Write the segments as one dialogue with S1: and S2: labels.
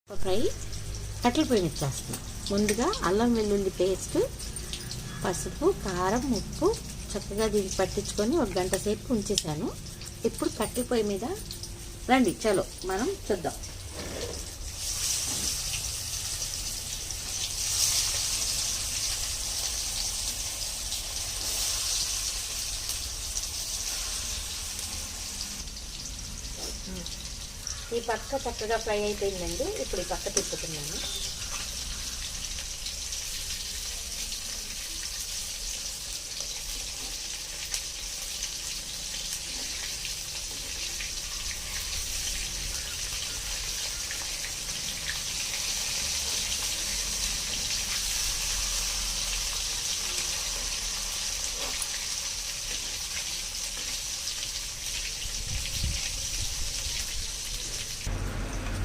S1: Fry కట్టెల పొయ్యి మీద చేస్తున్నాం. ముందుగా అల్లం వెల్లుల్లి పేస్ట్, పసుపు, కారం, ఉప్పు చక్కగా దీనికి పట్టించుకొని 1 గంట సేపు ఉంచేసాను. ఇప్పుడు కట్టెల పొయ్యి మీద రండి, చలో మనం చూద్దాం. ఈ పక్క చక్కగా ఫ్రై అయిపోయిందండి. ఇప్పుడు ఈ పక్క తిప్పుతున్నాను.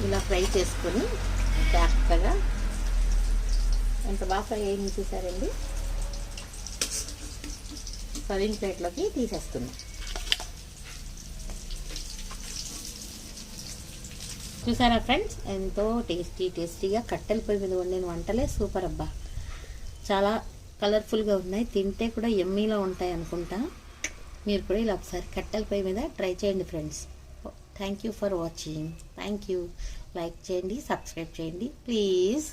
S1: ఇలా ఫ్రై చేసుకొని చక్కగా ఎంత బాగా ఫ్రై అయింది చూసారండి. సర్వింగ్ ప్లేట్లోకి తీసేస్తున్నాం. చూసారా ఫ్రెండ్స్, ఎంతో టేస్టీగా కట్టెల పొయ్యి మీద వండిన వంటలే సూపర్ అబ్బా. చాలా కలర్ఫుల్గా ఉన్నాయి, తింటే కూడా ఎమ్మీలో ఉంటాయి అనుకుంటా. మీరు కూడా ఇలా ఒకసారి కట్టెల పొయ్యి మీద ట్రై చేయండి friends. Thank you for watching. Thank you. Like చేయండి, సబ్స్క్రైబ్ చేయండి ప్లీజ్.